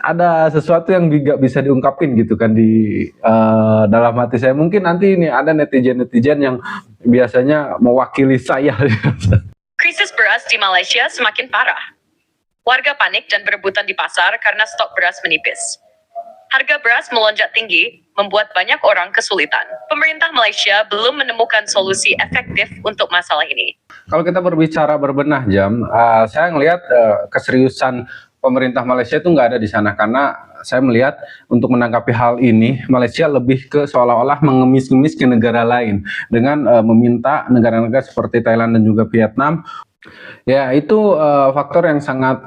ada sesuatu yang nggak bisa diungkapin gitu kan di dalam hati saya. Mungkin nanti ini ada netizen-netizen yang biasanya mewakili saya. Krisis beras di Malaysia semakin parah. Warga panik dan berebutan di pasar karena stok beras menipis. Harga beras melonjak tinggi, membuat banyak orang kesulitan. Pemerintah Malaysia belum menemukan solusi efektif untuk masalah ini. Kalau kita berbicara berbenah Jam, saya ngelihat keseriusan pemerintah Malaysia itu nggak ada di sana, karena saya melihat untuk menanggapi hal ini Malaysia lebih ke seolah-olah mengemis-ngemis ke negara lain dengan meminta negara-negara seperti Thailand dan juga Vietnam. Ya, itu faktor yang sangat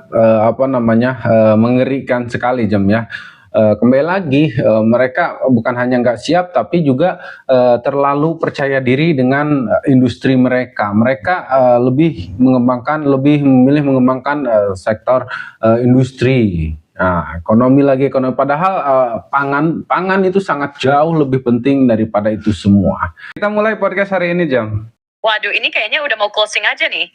mengerikan sekali Jam ya. Kembali lagi mereka bukan hanya nggak siap, tapi juga terlalu percaya diri dengan industri mereka. Mereka lebih memilih mengembangkan sektor industri. Nah, ekonomi. Padahal pangan itu sangat jauh lebih penting daripada itu semua. Kita mulai podcast hari ini Jam. Waduh, ini kayaknya udah mau closing aja nih.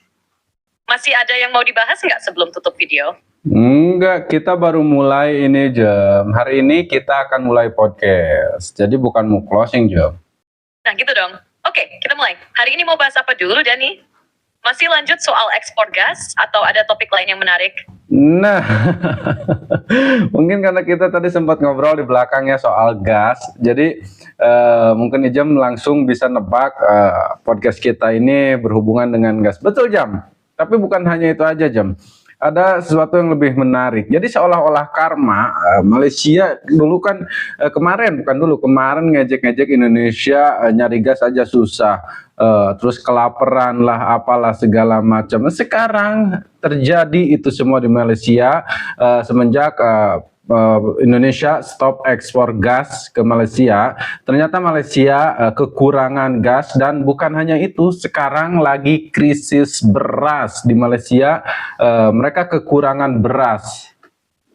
Masih ada yang mau dibahas nggak sebelum tutup video? Enggak, kita baru mulai ini Jam. Hari ini kita akan mulai podcast. Jadi bukan mau closing Jam. Nah gitu dong. Oke, kita mulai. Hari ini mau bahas apa dulu Dani? Masih lanjut soal ekspor gas atau ada topik lain yang menarik? Nah, mungkin karena kita tadi sempat ngobrol di belakangnya soal gas, jadi mungkin Jam langsung bisa nebak podcast kita ini berhubungan dengan gas. Betul Jam, tapi bukan hanya itu aja Jam. Ada sesuatu yang lebih menarik. Jadi seolah-olah karma Malaysia dulu kan kemarin ngejek-ngejek Indonesia nyari gas aja susah, terus kelaparan lah apalah segala macam. Sekarang terjadi itu semua di Malaysia semenjak Indonesia stop ekspor gas ke Malaysia. Ternyata Malaysia kekurangan gas, dan bukan hanya itu, sekarang lagi krisis beras di Malaysia. Mereka kekurangan beras,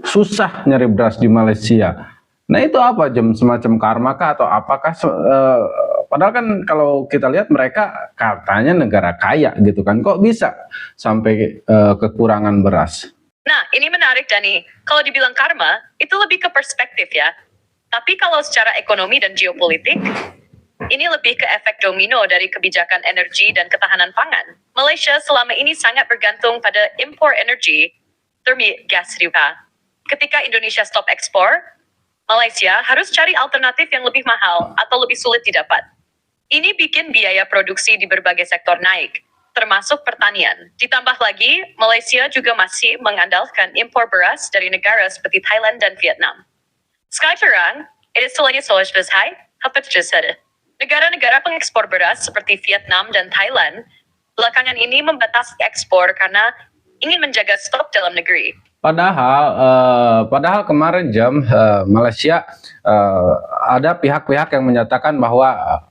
susah nyari beras di Malaysia. Nah itu apa Jam, semacam karma kah atau apakah? Padahal kan kalau kita lihat mereka katanya negara kaya gitu kan, kok bisa sampai kekurangan beras? Nah, ini menarik Dani. Kalau dibilang karma, itu lebih ke perspektif ya. Tapi kalau secara ekonomi dan geopolitik, ini lebih ke efek domino dari kebijakan energi dan ketahanan pangan. Malaysia selama ini sangat bergantung pada impor energi, terutama gas riba. Ketika Indonesia stop ekspor, Malaysia harus cari alternatif yang lebih mahal atau lebih sulit didapat. Ini bikin biaya produksi di berbagai sektor naik, termasuk pertanian. Ditambah lagi, Malaysia juga masih mengandalkan impor beras dari negara seperti Thailand dan Vietnam. Sekarang, itu selain soalnya hai, apa terjadi? Negara-negara pengekspor beras seperti Vietnam dan Thailand belakangan ini membatasi ekspor karena ingin menjaga stok dalam negeri. Padahal kemarin Jam Malaysia ada pihak-pihak yang menyatakan bahwa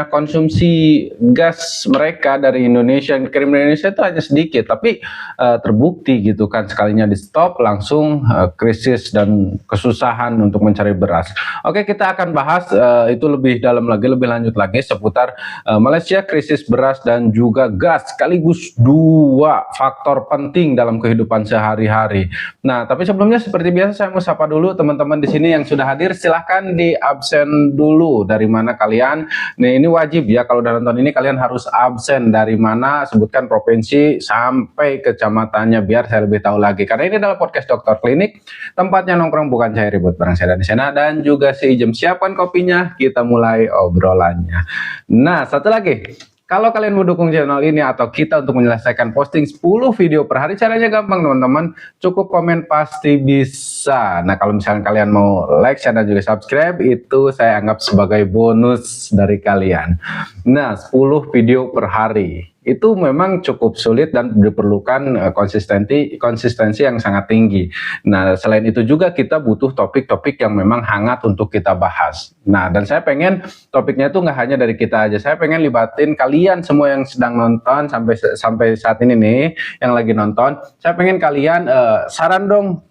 konsumsi gas mereka dari Indonesia yang dikirim dari Indonesia itu hanya sedikit, tapi terbukti gitu kan, sekalinya di stop langsung krisis dan kesusahan untuk mencari beras. Oke, kita akan bahas itu lebih dalam lagi, lebih lanjut lagi seputar Malaysia, krisis beras dan juga gas, sekaligus dua faktor penting dalam kehidupan sehari-hari. Nah, tapi sebelumnya seperti biasa saya mau sapa dulu teman-teman di sini yang sudah hadir. Silahkan di absen dulu dari mana kalian. Nah, ini wajib ya, kalau udah nonton ini kalian harus absen dari mana, sebutkan provinsi sampai kecamatannya biar saya lebih tahu lagi. Karena ini adalah podcast Dokter Klinik, tempatnya nongkrong bukan saya ribut, bareng saya Dani Sena dan juga si Jam. Siapkan kopinya, kita mulai obrolannya. Nah, satu lagi, kalau kalian mau dukung channel ini atau kita untuk menyelesaikan posting 10 video per hari, caranya gampang teman-teman, cukup komen pasti bisa. Nah, kalau misalnya kalian mau like, share, dan juga subscribe, itu saya anggap sebagai bonus dari kalian. Nah, 10 video per hari itu memang cukup sulit dan diperlukan konsistensi yang sangat tinggi. Nah, selain itu juga kita butuh topik-topik yang memang hangat untuk kita bahas. Nah, dan saya pengen topiknya itu nggak hanya dari kita aja. Saya pengen libatin kalian semua yang sedang nonton sampai saat ini nih, yang lagi nonton. Saya pengen kalian saran dong,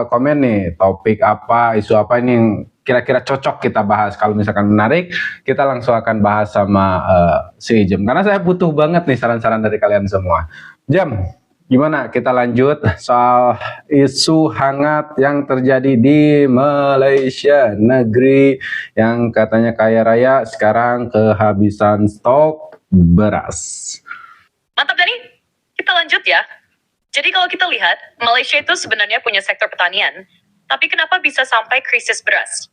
komen nih topik apa, isu apa ini yang kira-kira cocok kita bahas. Kalau misalkan menarik, kita langsung akan bahas sama si Jam. Karena saya butuh banget nih saran-saran dari kalian semua. Jam, Gimana kita lanjut soal isu hangat yang terjadi di Malaysia, negeri yang katanya kaya raya sekarang kehabisan stok beras. Mantap Dani, kita lanjut ya. Jadi kalau kita lihat, Malaysia itu sebenarnya punya sektor pertanian, tapi kenapa bisa sampai krisis beras?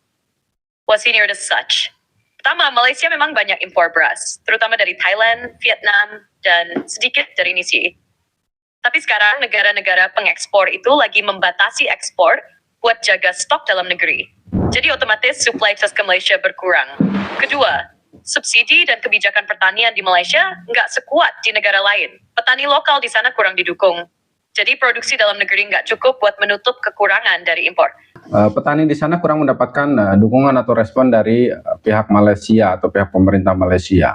Was he near as such? Pertama, Malaysia memang banyak impor beras, terutama dari Thailand, Vietnam, dan sedikit dari Nisi. Tapi sekarang negara-negara pengekspor itu lagi membatasi ekspor buat jaga stok dalam negeri. Jadi otomatis supply gas ke Malaysia berkurang. Kedua, subsidi dan kebijakan pertanian di Malaysia nggak sekuat di negara lain. Petani lokal di sana kurang didukung. Jadi produksi dalam negeri nggak cukup buat menutup kekurangan dari impor. Petani di sana kurang mendapatkan dukungan atau respon dari pihak Malaysia atau pihak pemerintah Malaysia.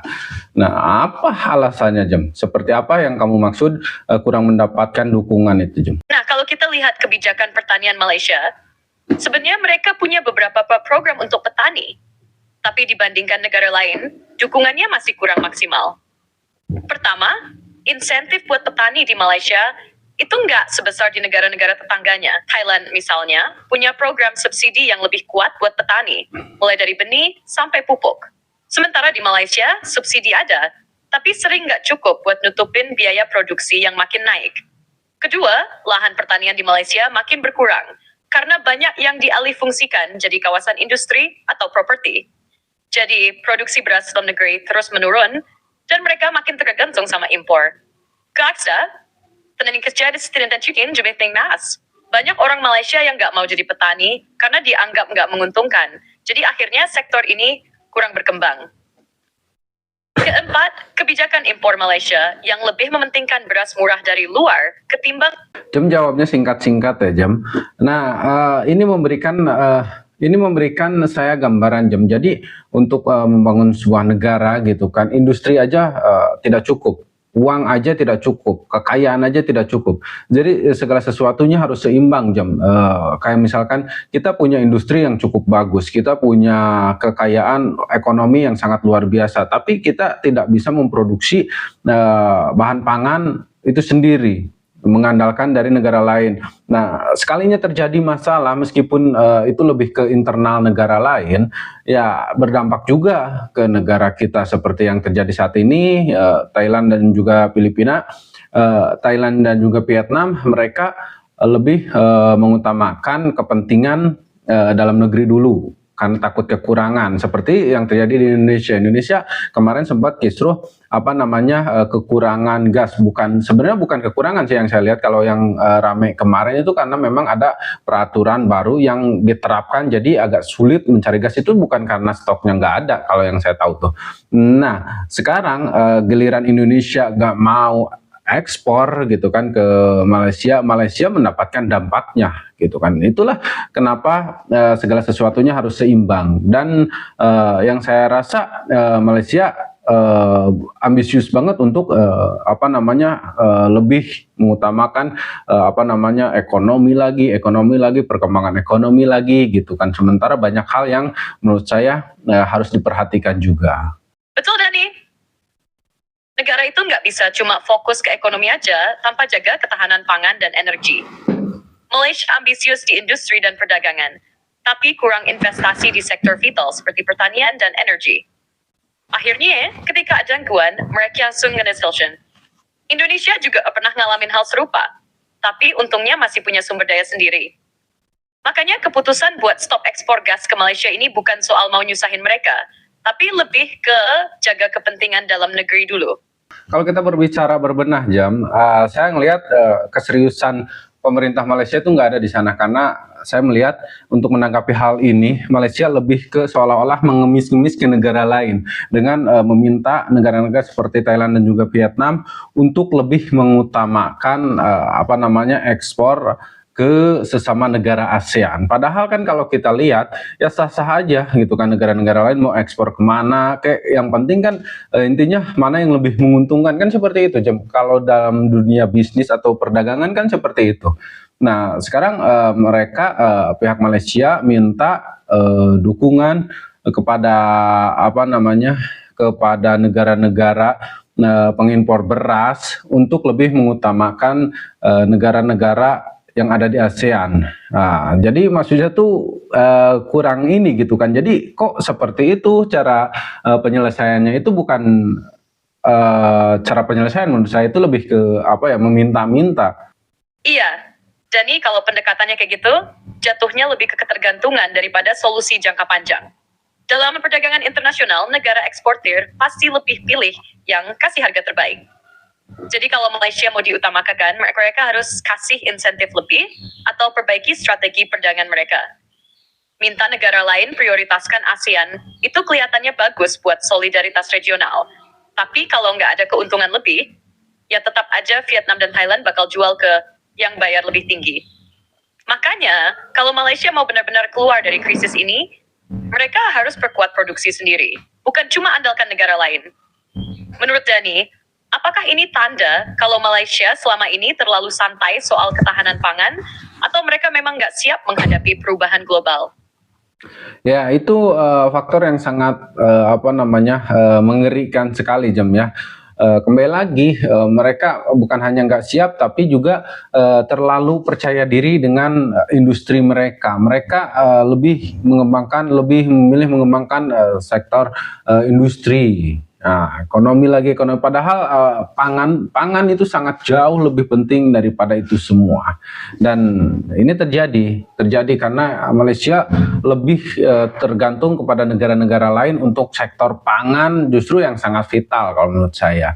Nah, apa alasannya, Jem? Seperti apa yang kamu maksud kurang mendapatkan dukungan itu, Jem? Nah, kalau kita lihat kebijakan pertanian Malaysia, sebenarnya mereka punya beberapa program untuk petani. Tapi dibandingkan negara lain, dukungannya masih kurang maksimal. Pertama, insentif buat petani di Malaysia itu nggak sebesar di negara-negara tetangganya. Thailand misalnya punya program subsidi yang lebih kuat buat petani, mulai dari benih sampai pupuk. Sementara di Malaysia, subsidi ada, tapi sering nggak cukup buat nutupin biaya produksi yang makin naik. Kedua, lahan pertanian di Malaysia makin berkurang, karena banyak yang dialihfungsikan jadi kawasan industri atau properti. Jadi, produksi beras dalam negeri terus menurun, dan mereka makin tergantung sama impor. Keaksa, tenaga kerja di sini dan juga jumlah mas. Banyak orang Malaysia yang nggak mau jadi petani karena dianggap nggak menguntungkan. Jadi akhirnya sektor ini kurang berkembang. Keempat, kebijakan impor Malaysia yang lebih mementingkan beras murah dari luar ketimbang. Jem jawabnya singkat-singkat ya, Jem. Nah, ini memberikan saya gambaran, Jem. Jadi untuk membangun sebuah negara gitu kan, industri aja tidak cukup. Uang aja tidak cukup, kekayaan aja tidak cukup. Jadi segala sesuatunya harus seimbang, Jam. Kayak misalkan kita punya industri yang cukup bagus, kita punya kekayaan ekonomi yang sangat luar biasa, tapi kita tidak bisa memproduksi bahan pangan itu sendiri, mengandalkan dari negara lain. Nah, sekalinya terjadi masalah, meskipun itu lebih ke internal negara lain, ya berdampak juga ke negara kita seperti yang terjadi saat ini. Thailand dan juga Filipina, Thailand dan juga Vietnam, mereka lebih mengutamakan kepentingan dalam negeri dulu, karena takut kekurangan, seperti yang terjadi di Indonesia. Indonesia kemarin sempat kisruh kekurangan gas. Sebenarnya bukan kekurangan sih yang saya lihat. Kalau yang rame kemarin itu karena memang ada peraturan baru yang diterapkan, jadi agak sulit mencari gas. Itu bukan karena stoknya nggak ada, kalau yang saya tahu tuh. Nah, sekarang giliran Indonesia nggak mau ekspor gitu kan ke Malaysia, Malaysia mendapatkan dampaknya gitu kan. Itulah kenapa segala sesuatunya harus seimbang. Dan yang saya rasa Malaysia ambisius banget untuk lebih mengutamakan ekonomi lagi, perkembangan ekonomi lagi gitu kan. Sementara banyak hal yang menurut saya harus diperhatikan juga. Betul, Dani. Negara itu nggak bisa cuma fokus ke ekonomi aja tanpa jaga ketahanan pangan dan energi. Malaysia ambisius di industri dan perdagangan, tapi kurang investasi di sektor vital seperti pertanian dan energi. Akhirnya, ketika ada gangguan, mereka langsung nge-solution. Indonesia juga pernah ngalamin hal serupa, tapi untungnya masih punya sumber daya sendiri. Makanya keputusan buat stop ekspor gas ke Malaysia ini bukan soal mau nyusahin mereka, tapi lebih ke jaga kepentingan dalam negeri dulu. Kalau kita berbicara berbenah, Jam, saya ngelihat keseriusan pemerintah Malaysia itu nggak ada di sana, karena saya melihat untuk menanggapi hal ini, Malaysia lebih ke seolah-olah mengemis-ngemis ke negara lain dengan meminta negara-negara seperti Thailand dan juga Vietnam untuk lebih mengutamakan ekspor ke sesama negara ASEAN. Padahal kan kalau kita lihat ya sah-sah aja gitu kan, negara-negara lain mau ekspor kemana, kayak yang penting kan intinya mana yang lebih menguntungkan, kan seperti itu. Kalau dalam dunia bisnis atau perdagangan kan seperti itu. Nah, sekarang pihak Malaysia minta dukungan kepada kepada negara-negara pengimpor beras untuk lebih mengutamakan negara-negara yang ada di ASEAN. Nah, jadi maksudnya tuh kurang ini gitu kan. Jadi kok seperti itu cara penyelesaiannya itu bukan cara penyelesaian, menurut saya itu lebih ke apa ya, meminta-minta. Iya, Dani, kalau pendekatannya kayak gitu, jatuhnya lebih ke ketergantungan daripada solusi jangka panjang. Dalam perdagangan internasional, negara eksportir pasti lebih pilih yang kasih harga terbaik. Jadi kalau Malaysia mau diutamakan, mereka harus kasih insentif lebih atau perbaiki strategi perdagangan mereka. Minta negara lain prioritaskan ASEAN, itu kelihatannya bagus buat solidaritas regional. Tapi kalau nggak ada keuntungan lebih, ya tetap aja Vietnam dan Thailand bakal jual ke yang bayar lebih tinggi. Makanya, kalau Malaysia mau benar-benar keluar dari krisis ini, mereka harus perkuat produksi sendiri, bukan cuma andalkan negara lain. Menurut Dani, apakah ini tanda kalau Malaysia selama ini terlalu santai soal ketahanan pangan, atau mereka memang nggak siap menghadapi perubahan global? Ya, itu faktor yang sangat mengerikan sekali, Jam, ya. Kembali lagi, mereka bukan hanya nggak siap, tapi juga terlalu percaya diri dengan industri mereka. Mereka lebih memilih mengembangkan sektor industri. Nah, ekonomi. Padahal pangan itu sangat jauh lebih penting daripada itu semua. Dan ini terjadi karena Malaysia lebih tergantung kepada negara-negara lain untuk sektor pangan, justru yang sangat vital kalau menurut saya.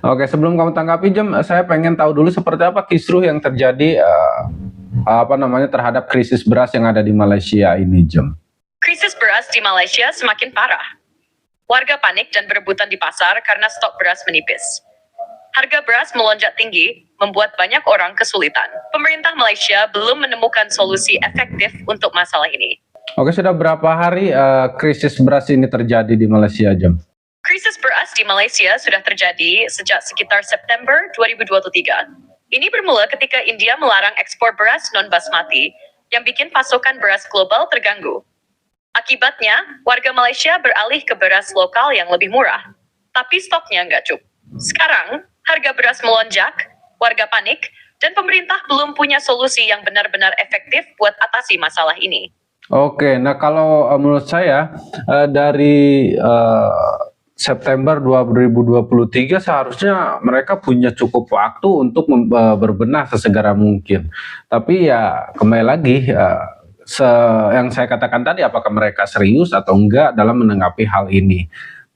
Oke, sebelum kamu tanggapi, Jem, saya pengen tahu dulu seperti apa kisruh yang terjadi terhadap krisis beras yang ada di Malaysia ini, Jem. Krisis beras di Malaysia semakin parah. Warga panik dan berebutan di pasar karena stok beras menipis. Harga beras melonjak tinggi, membuat banyak orang kesulitan. Pemerintah Malaysia belum menemukan solusi efektif untuk masalah ini. Oke, sudah berapa hari krisis beras ini terjadi di Malaysia, Jem? Krisis beras di Malaysia sudah terjadi sejak sekitar September 2023. Ini bermula ketika India melarang ekspor beras non-basmati, yang bikin pasokan beras global terganggu. Akibatnya, warga Malaysia beralih ke beras lokal yang lebih murah, tapi stoknya nggak cukup. Sekarang, harga beras melonjak, warga panik, dan pemerintah belum punya solusi yang benar-benar efektif buat atasi masalah ini. Oke, nah kalau menurut saya dari September 2023 seharusnya mereka punya cukup waktu untuk berbenah sesegera mungkin. Tapi ya kembali lagi, yang saya katakan tadi, apakah mereka serius atau enggak dalam menanggapi hal ini.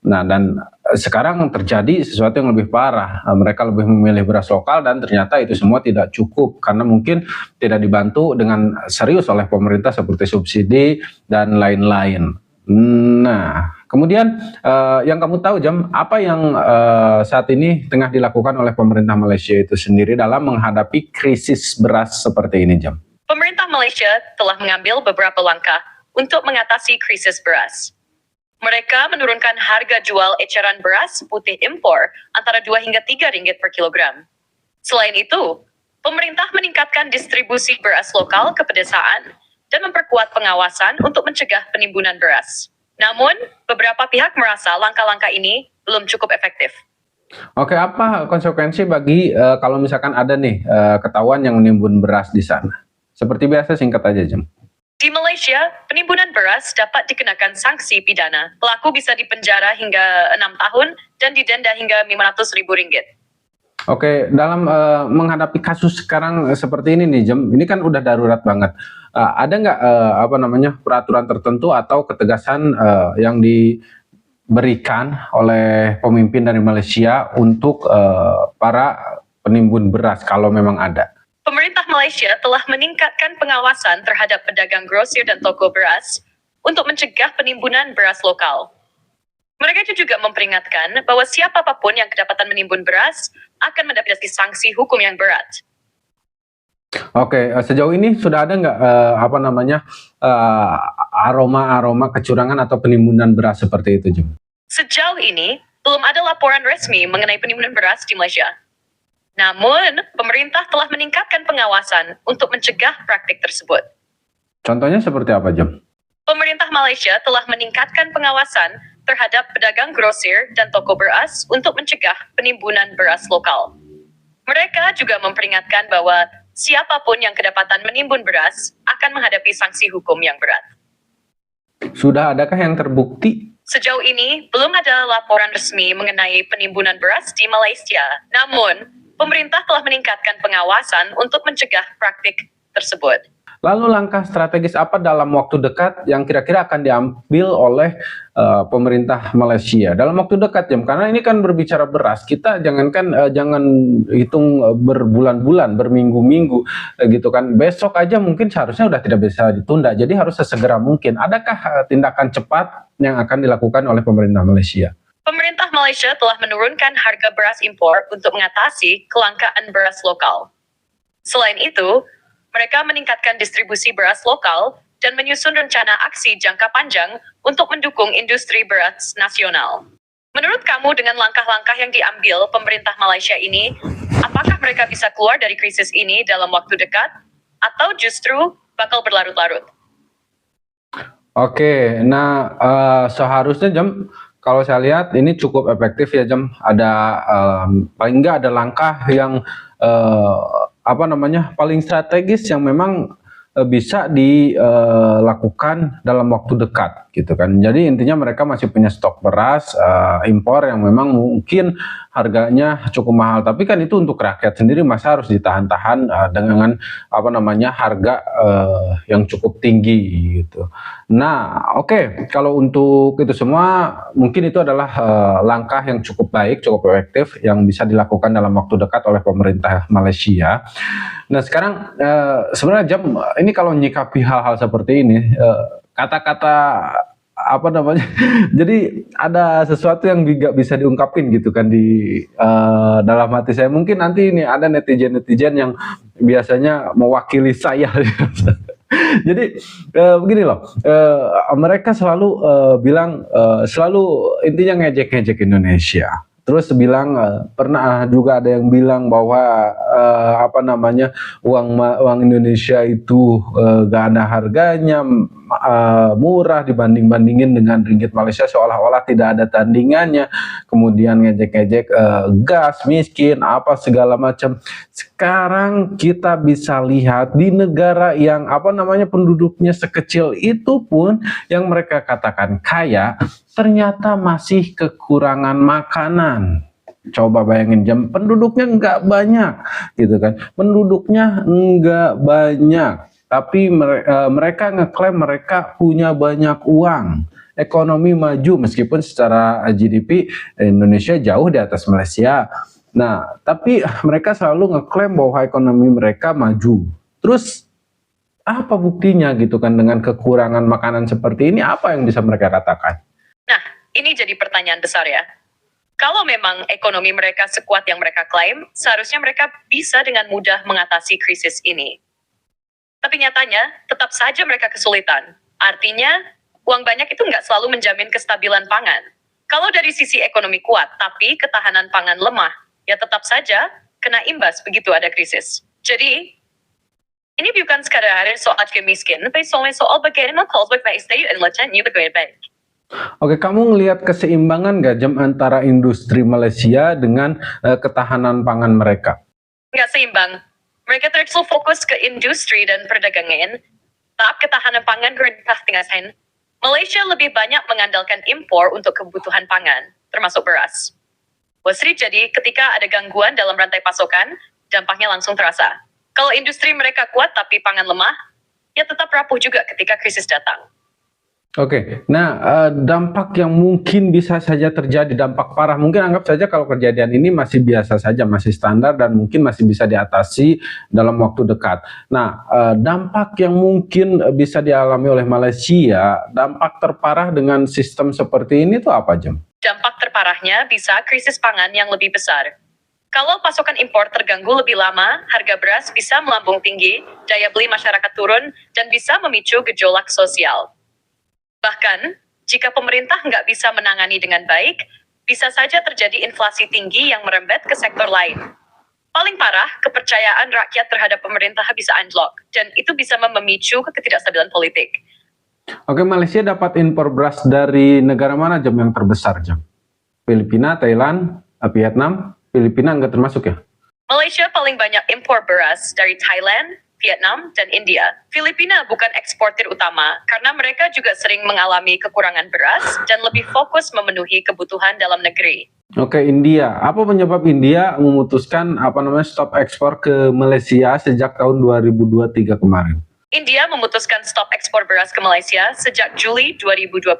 Nah, dan sekarang terjadi sesuatu yang lebih parah. Mereka lebih memilih beras lokal dan ternyata itu semua tidak cukup karena mungkin tidak dibantu dengan serius oleh pemerintah seperti subsidi dan lain-lain. Nah, kemudian yang kamu tahu, Jam, apa yang saat ini tengah dilakukan oleh pemerintah Malaysia itu sendiri dalam menghadapi krisis beras seperti ini, Jam? Pemerintah Malaysia telah mengambil beberapa langkah untuk mengatasi krisis beras. Mereka menurunkan harga jual eceran beras putih impor antara 2 hingga 3 ringgit per kilogram. Selain itu, pemerintah meningkatkan distribusi beras lokal ke pedesaan dan memperkuat pengawasan untuk mencegah penimbunan beras. Namun, beberapa pihak merasa langkah-langkah ini belum cukup efektif. Oke, apa konsekuensi bagi kalau misalkan ada nih ketahuan yang menimbun beras di sana? Seperti biasa, singkat aja, Jam. Di Malaysia, penimbunan beras dapat dikenakan sanksi pidana. Pelaku bisa dipenjara hingga 6 tahun dan didenda hingga RM500.000. Oke, dalam menghadapi kasus sekarang seperti ini nih, Jam, ini kan udah darurat banget. Ada nggak peraturan tertentu atau ketegasan yang diberikan oleh pemimpin dari Malaysia untuk para penimbun beras kalau memang ada? Pemerintah Malaysia telah meningkatkan pengawasan terhadap pedagang grosir dan toko beras untuk mencegah penimbunan beras lokal. Mereka juga memperingatkan bahwa siapapun yang kedapatan menimbun beras akan mendapat sanksi hukum yang berat. Oke, sejauh ini sudah ada nggak aroma-aroma kecurangan atau penimbunan beras seperti itu, Jim? Sejauh ini, belum ada laporan resmi mengenai penimbunan beras di Malaysia. Namun, pemerintah telah meningkatkan pengawasan untuk mencegah praktik tersebut. Contohnya seperti apa, Jam? Pemerintah Malaysia telah meningkatkan pengawasan terhadap pedagang grosir dan toko beras untuk mencegah penimbunan beras lokal. Mereka juga memperingatkan bahwa siapapun yang kedapatan menimbun beras akan menghadapi sanksi hukum yang berat. Sudah adakah yang terbukti? Sejauh ini, belum ada laporan resmi mengenai penimbunan beras di Malaysia. Namun, pemerintah telah meningkatkan pengawasan untuk mencegah praktik tersebut. Lalu langkah strategis apa dalam waktu dekat yang kira-kira akan diambil oleh pemerintah Malaysia dalam waktu dekat, Jam? Karena ini kan berbicara beras, kita jangan hitung berbulan-bulan, berminggu-minggu gitu kan. Besok aja mungkin seharusnya udah tidak bisa ditunda, jadi harus sesegera mungkin. Adakah tindakan cepat yang akan dilakukan oleh pemerintah Malaysia? Pemerintah Malaysia telah menurunkan harga beras impor untuk mengatasi kelangkaan beras lokal. Selain itu, mereka meningkatkan distribusi beras lokal dan menyusun rencana aksi jangka panjang untuk mendukung industri beras nasional. Menurut kamu, dengan langkah-langkah yang diambil pemerintah Malaysia ini, apakah mereka bisa keluar dari krisis ini dalam waktu dekat, atau justru bakal berlarut-larut? Oke, nah seharusnya, Jam, kalau saya lihat ini cukup efektif ya, Jam. Ada paling nggak ada langkah yang paling strategis yang memang bisa dilakukan dalam waktu dekat gitu kan. Jadi intinya mereka masih punya stok beras impor yang memang mungkin harganya cukup mahal, tapi kan itu untuk rakyat sendiri masa harus ditahan-tahan dengan harga yang cukup tinggi gitu. Nah, oke, kalau untuk itu semua mungkin itu adalah langkah yang cukup baik, cukup efektif yang bisa dilakukan dalam waktu dekat oleh pemerintah Malaysia. Nah, sekarang sebenarnya, Jam, ini kalau menyikapi hal-hal seperti ini, kata-kata jadi ada sesuatu yang nggak bisa diungkapin gitu kan di dalam hati saya. Mungkin nanti ini ada netizen-netizen yang biasanya mewakili saya. Jadi begini loh, mereka selalu bilang, selalu intinya ngejek-ngejek Indonesia. Terus bilang, pernah juga ada yang bilang bahwa uang Indonesia itu gak ada harganya, murah dibanding-bandingin dengan ringgit Malaysia, seolah-olah tidak ada tandingannya. Kemudian ngejek-ngejek gas, miskin, apa segala macam. Sekarang kita bisa lihat di negara yang penduduknya sekecil itu pun yang mereka katakan kaya, ternyata masih kekurangan makanan. Coba bayangin, Jam, penduduknya nggak banyak gitu kan, penduduknya nggak banyak, tapi mereka ngeklaim mereka punya banyak uang, ekonomi maju, meskipun secara GDP Indonesia jauh di atas Malaysia. Nah, tapi mereka selalu ngeklaim bahwa ekonomi mereka maju. Terus apa buktinya gitu kan dengan kekurangan makanan seperti ini? Apa yang bisa mereka katakan? Nah, ini jadi pertanyaan besar ya. Kalau memang ekonomi mereka sekuat yang mereka klaim, seharusnya mereka bisa dengan mudah mengatasi krisis ini. Tapi nyatanya, tetap saja mereka kesulitan. Artinya, uang banyak itu nggak selalu menjamin kestabilan pangan. Kalau dari sisi ekonomi kuat, tapi ketahanan pangan lemah, ya tetap saja kena imbas begitu ada krisis. Jadi, ini bukan sekadar soal kemiskin, tapi soal bagaimana kalau berbagai dan letaknya berbeda. Oke, kamu ngelihat keseimbangan nggak, Jam, antara industri Malaysia dengan ketahanan pangan mereka? Nggak seimbang. Mereka terlalu fokus ke industri dan perdagangan, tahap ketahanan pangan rendah tinggal. Malaysia lebih banyak mengandalkan impor untuk kebutuhan pangan, termasuk beras. Jadi ketika ada gangguan dalam rantai pasokan, dampaknya langsung terasa. Kalau industri mereka kuat tapi pangan lemah, ya tetap rapuh juga ketika krisis datang. Oke, nah dampak yang mungkin bisa saja terjadi, dampak parah, mungkin anggap saja kalau kejadian ini masih biasa saja, masih standar dan mungkin masih bisa diatasi dalam waktu dekat. Nah, dampak yang mungkin bisa dialami oleh Malaysia, dampak terparah dengan sistem seperti ini tuh apa, Jam? Dampak terparahnya bisa krisis pangan yang lebih besar. Kalau pasokan impor terganggu lebih lama, harga beras bisa melambung tinggi, daya beli masyarakat turun, dan bisa memicu gejolak sosial. Bahkan, jika pemerintah nggak bisa menangani dengan baik, bisa saja terjadi inflasi tinggi yang merembet ke sektor lain. Paling parah, kepercayaan rakyat terhadap pemerintah bisa anjlok, dan itu bisa memicu ketidakstabilan politik. Oke, Malaysia dapat impor beras dari negara mana Jam yang terbesar Jam? Filipina, Thailand, Vietnam? Filipina nggak termasuk ya? Malaysia paling banyak impor beras dari Thailand, Vietnam, dan India. Filipina bukan eksportir utama karena mereka juga sering mengalami kekurangan beras dan lebih fokus memenuhi kebutuhan dalam negeri. Oke, India. Apa penyebab India memutuskan stop ekspor ke Malaysia sejak tahun 2023 kemarin? India memutuskan stop ekspor beras ke Malaysia sejak Juli 2023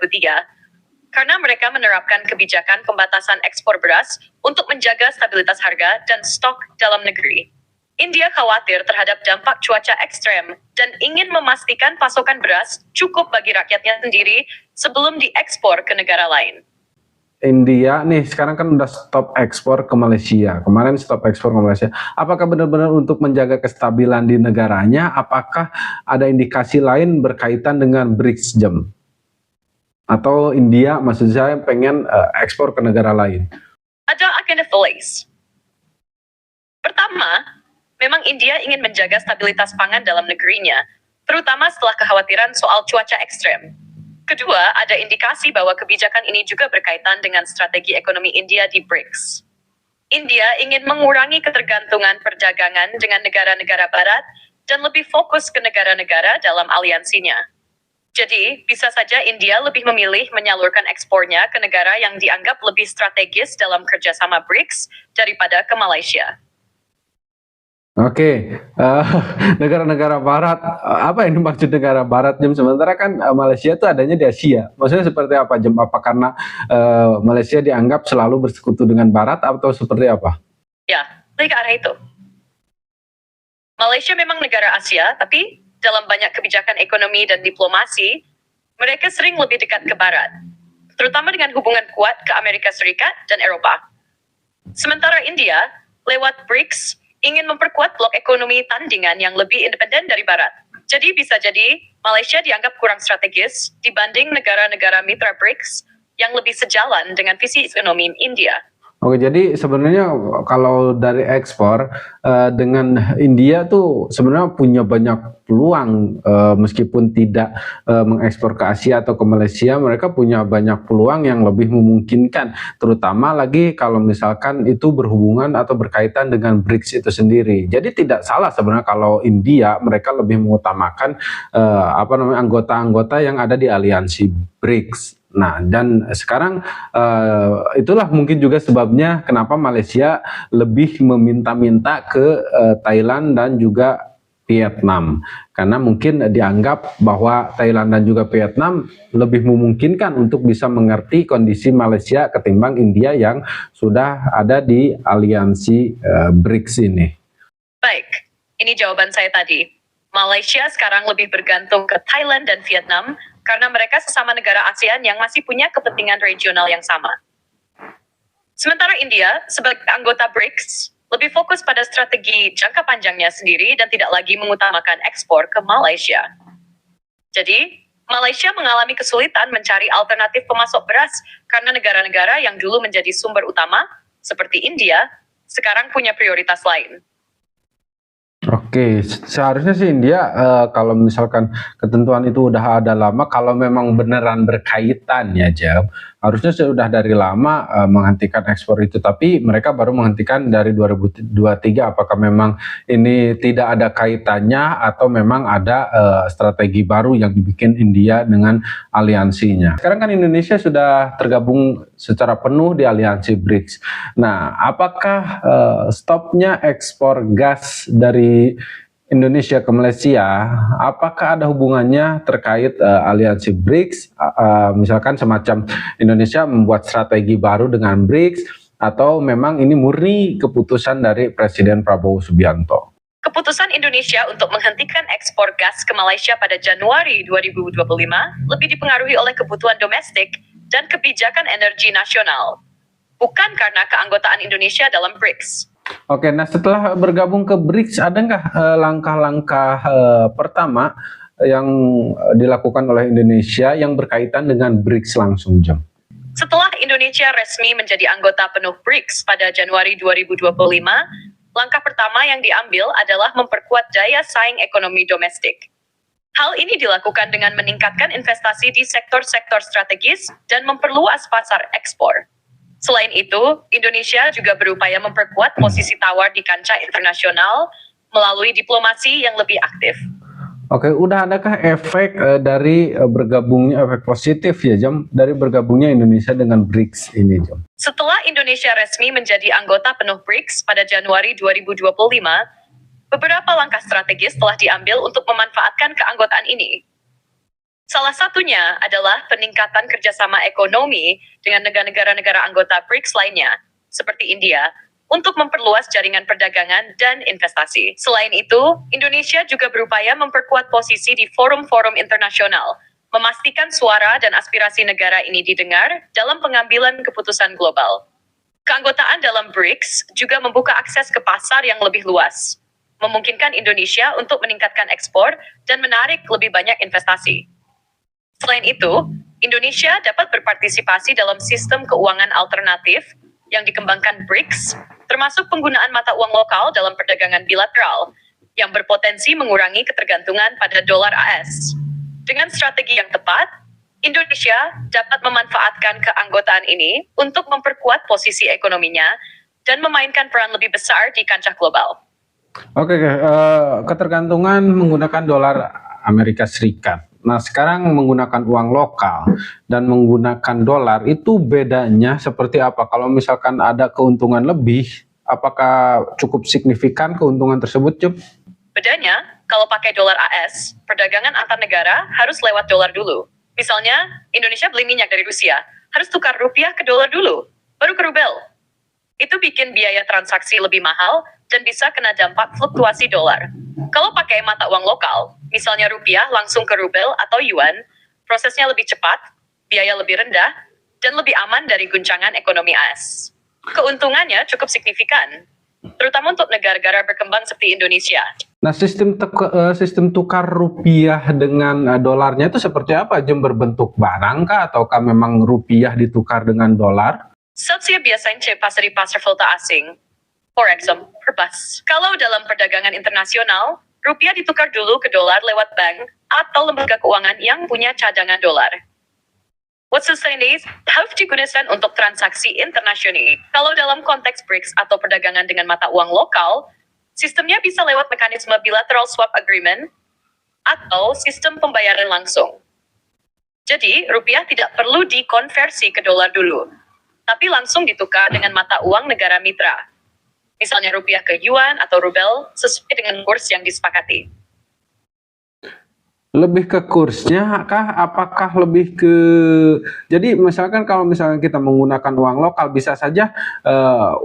karena mereka menerapkan kebijakan pembatasan ekspor beras untuk menjaga stabilitas harga dan stok dalam negeri. India khawatir terhadap dampak cuaca ekstrem dan ingin memastikan pasokan beras cukup bagi rakyatnya sendiri sebelum diekspor ke negara lain. India nih sekarang kan udah stop ekspor ke Malaysia. Kemarin stop ekspor ke Malaysia. Apakah benar-benar untuk menjaga kestabilan di negaranya? Apakah ada indikasi lain berkaitan dengan BRICS Jam? Atau India maksud saya pengen ekspor ke negara lain? Ada agenda police. Pertama, memang India ingin menjaga stabilitas pangan dalam negerinya, terutama setelah kekhawatiran soal cuaca ekstrem. Kedua, ada indikasi bahwa kebijakan ini juga berkaitan dengan strategi ekonomi India di BRICS. India ingin mengurangi ketergantungan perdagangan dengan negara-negara barat dan lebih fokus ke negara-negara dalam aliansinya. Jadi, bisa saja India lebih memilih menyalurkan ekspornya ke negara yang dianggap lebih strategis dalam kerjasama BRICS daripada ke Malaysia. Oke, negara-negara barat, apa yang dimaksud negara barat Jam? Sementara kan Malaysia itu adanya di Asia. Maksudnya seperti apa Jam? Apa karena Malaysia dianggap selalu bersekutu dengan barat atau seperti apa? Ya, lebih ke arah itu. Malaysia memang negara Asia, tapi dalam banyak kebijakan ekonomi dan diplomasi, mereka sering lebih dekat ke barat, terutama dengan hubungan kuat ke Amerika Serikat dan Eropa. Sementara India, lewat BRICS, ingin memperkuat blok ekonomi tandingan yang lebih independen dari barat. Jadi bisa jadi Malaysia dianggap kurang strategis dibanding negara-negara mitra BRICS yang lebih sejalan dengan visi ekonomi India. Oke, jadi sebenarnya kalau dari ekspor dengan India tuh sebenarnya punya banyak peluang meskipun tidak mengekspor ke Asia atau ke Malaysia, mereka punya banyak peluang yang lebih memungkinkan, terutama lagi kalau misalkan itu berhubungan atau berkaitan dengan BRICS itu sendiri. Jadi tidak salah sebenarnya kalau India mereka lebih mengutamakan anggota-anggota yang ada di aliansi BRICS. Nah, dan sekarang itulah mungkin juga sebabnya kenapa Malaysia lebih meminta-minta ke Thailand dan juga Vietnam. Karena mungkin dianggap bahwa Thailand dan juga Vietnam lebih memungkinkan untuk bisa mengerti kondisi Malaysia ketimbang India yang sudah ada di aliansi BRICS ini. Baik, ini jawaban saya tadi. Malaysia sekarang lebih bergantung ke Thailand dan Vietnam karena mereka sesama negara ASEAN yang masih punya kepentingan regional yang sama. Sementara India, sebagai anggota BRICS, lebih fokus pada strategi jangka panjangnya sendiri dan tidak lagi mengutamakan ekspor ke Malaysia. Jadi, Malaysia mengalami kesulitan mencari alternatif pemasok beras karena negara-negara yang dulu menjadi sumber utama, seperti India, sekarang punya prioritas lain. Oke, seharusnya sih India kalau misalkan ketentuan itu udah ada lama, kalau memang beneran berkaitan ya Jam, harusnya sudah dari lama menghentikan ekspor itu. Tapi mereka baru menghentikan dari 2023. Apakah memang ini tidak ada kaitannya atau memang ada strategi baru yang dibikin India dengan aliansinya? Sekarang kan Indonesia sudah tergabung secara penuh di aliansi BRICS. Nah, apakah stopnya ekspor gas dari Indonesia ke Malaysia, apakah ada hubungannya terkait aliansi BRICS, misalkan semacam Indonesia membuat strategi baru dengan BRICS, atau memang ini murni keputusan dari Presiden Prabowo Subianto? Keputusan Indonesia untuk menghentikan ekspor gas ke Malaysia pada Januari 2025 lebih dipengaruhi oleh kebutuhan domestik dan kebijakan energi nasional, bukan karena keanggotaan Indonesia dalam BRICS. Oke, nah setelah bergabung ke BRICS, ada nggak langkah-langkah pertama yang dilakukan oleh Indonesia yang berkaitan dengan BRICS langsung, Jam? Setelah Indonesia resmi menjadi anggota penuh BRICS pada Januari 2025, langkah pertama yang diambil adalah memperkuat daya saing ekonomi domestik. Hal ini dilakukan dengan meningkatkan investasi di sektor-sektor strategis dan memperluas pasar ekspor. Selain itu, Indonesia juga berupaya memperkuat posisi tawar di kancah internasional melalui diplomasi yang lebih aktif. Oke, udah adakah efek dari bergabungnya, efek positif ya Jam, dari bergabungnya Indonesia dengan BRICS ini Jam? Setelah Indonesia resmi menjadi anggota penuh BRICS pada Januari 2025, beberapa langkah strategis telah diambil untuk memanfaatkan keanggotaan ini. Salah satunya adalah peningkatan kerjasama ekonomi dengan negara-negara anggota BRICS lainnya, seperti India, untuk memperluas jaringan perdagangan dan investasi. Selain itu, Indonesia juga berupaya memperkuat posisi di forum-forum internasional, memastikan suara dan aspirasi negara ini didengar dalam pengambilan keputusan global. Keanggotaan dalam BRICS juga membuka akses ke pasar yang lebih luas, memungkinkan Indonesia untuk meningkatkan ekspor dan menarik lebih banyak investasi. Selain itu, Indonesia dapat berpartisipasi dalam sistem keuangan alternatif yang dikembangkan BRICS, termasuk penggunaan mata uang lokal dalam perdagangan bilateral, yang berpotensi mengurangi ketergantungan pada dolar AS. Dengan strategi yang tepat, Indonesia dapat memanfaatkan keanggotaan ini untuk memperkuat posisi ekonominya dan memainkan peran lebih besar di kancah global. Oke, ketergantungan menggunakan dolar Amerika Serikat. Nah, sekarang menggunakan uang lokal dan menggunakan dolar itu bedanya seperti apa? Kalau misalkan ada keuntungan lebih, apakah cukup signifikan keuntungan tersebut, Jum? Bedanya, kalau pakai dolar AS, perdagangan antar negara harus lewat dolar dulu. Misalnya, Indonesia beli minyak dari Rusia, harus tukar rupiah ke dolar dulu, baru ke rubel. Itu bikin biaya transaksi lebih mahal dan bisa kena dampak fluktuasi dolar. Kalau pakai mata uang lokal, misalnya rupiah langsung ke rubel atau yuan, prosesnya lebih cepat, biaya lebih rendah, dan lebih aman dari guncangan ekonomi AS. Keuntungannya cukup signifikan, terutama untuk negara-negara berkembang seperti Indonesia. Nah, sistem tukar rupiah dengan dolarnya itu seperti apa, Jum? Berbentuk barang kah, ataukah memang rupiah ditukar dengan dolar? Saya biasanya di pasar valuta asing, forex, perbas. Kalau dalam perdagangan internasional, rupiah ditukar dulu ke dolar lewat bank atau lembaga keuangan yang punya cadangan dolar. What's the is harus digunakan untuk transaksi internasional. Kalau dalam konteks BRICS atau perdagangan dengan mata uang lokal, sistemnya bisa lewat mekanisme bilateral swap agreement atau sistem pembayaran langsung. Jadi, rupiah tidak perlu dikonversi ke dolar dulu, tapi langsung ditukar dengan mata uang negara mitra. Misalnya rupiah ke yuan atau rubel sesuai dengan kurs yang disepakati. Lebih ke kursnya kah? Apakah lebih ke... Jadi misalkan kalau misalkan kita menggunakan uang lokal, bisa saja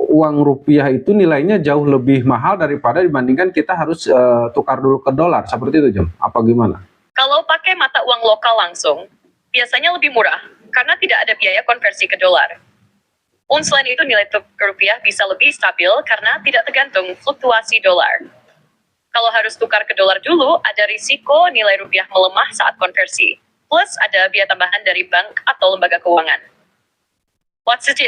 uang rupiah itu nilainya jauh lebih mahal daripada dibandingkan kita harus tukar dulu ke dolar. Seperti itu, Jom? Apa gimana? Kalau pakai mata uang lokal langsung, biasanya lebih murah karena tidak ada biaya konversi ke dolar. Selain itu, nilai tukar rupiah bisa lebih stabil karena tidak tergantung fluktuasi dolar. Kalau harus tukar ke dolar dulu, ada risiko nilai rupiah melemah saat konversi. Plus ada biaya tambahan dari bank atau lembaga keuangan.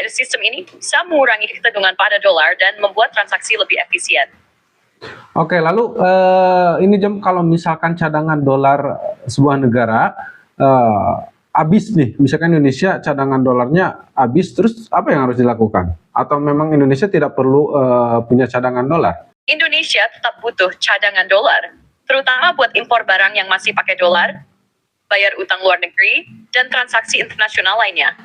Sistem ini bisa mengurangi ketergantungan pada dolar dan membuat transaksi lebih efisien. Oke, lalu ini Jom, kalau misalkan cadangan dolar sebuah negara habis nih, misalkan Indonesia cadangan dolarnya habis, terus apa yang harus dilakukan? Atau memang Indonesia tidak perlu punya cadangan dolar? Indonesia tetap butuh cadangan dolar, terutama buat impor barang yang masih pakai dolar, bayar utang luar negeri, dan transaksi internasional lainnya.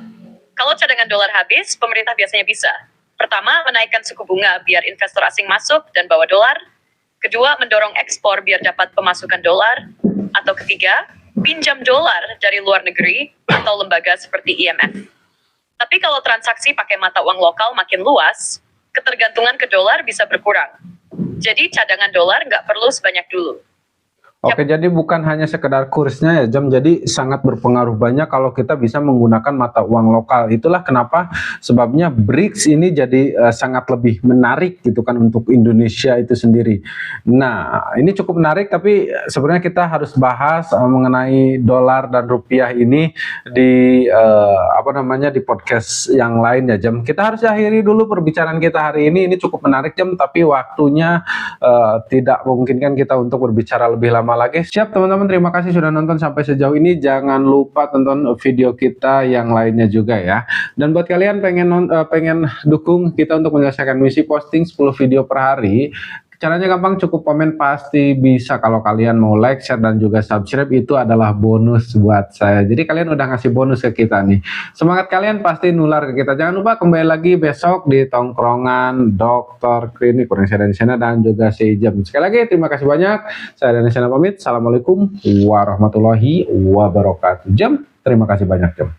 Kalau cadangan dolar habis, pemerintah biasanya bisa. Pertama, menaikkan suku bunga biar investor asing masuk dan bawa dolar. Kedua, mendorong ekspor biar dapat pemasukan dolar. Atau ketiga, pinjam dolar dari luar negeri atau lembaga seperti IMF. Tapi kalau transaksi pakai mata uang lokal makin luas, ketergantungan ke dolar bisa berkurang. Jadi cadangan dolar nggak perlu sebanyak dulu. Oke, jadi bukan hanya sekedar kursnya ya, Jam. Jadi sangat berpengaruh banyak kalau kita bisa menggunakan mata uang lokal. Itulah kenapa sebabnya BRICS ini jadi sangat lebih menarik gitu kan untuk Indonesia itu sendiri. Nah, ini cukup menarik, tapi sebenarnya kita harus bahas mengenai dolar dan rupiah ini di di podcast yang lain ya, Jam. Kita harus akhiri dulu perbicaraan kita hari ini. Ini cukup menarik, Jam, tapi waktunya tidak memungkinkan kita untuk berbicara lebih lama lama lagi. Siap teman-teman, terima kasih sudah nonton sampai sejauh ini. Jangan lupa tonton video kita yang lainnya juga ya. Dan buat kalian pengen dukung kita untuk menyelesaikan misi posting 10 video per hari, caranya gampang, cukup komen pasti bisa. Kalau kalian mau like, share, dan juga subscribe, itu adalah bonus buat saya. Jadi kalian udah ngasih bonus ke kita nih. Semangat kalian pasti nular ke kita. Jangan lupa kembali lagi besok di tongkrongan Dokter Klinik. Kurang saya dari sana dan juga si Jam. Sekali lagi terima kasih banyak. Saya dari sana pamit. Assalamualaikum warahmatullahi wabarakatuh. Jam, terima kasih banyak Jam.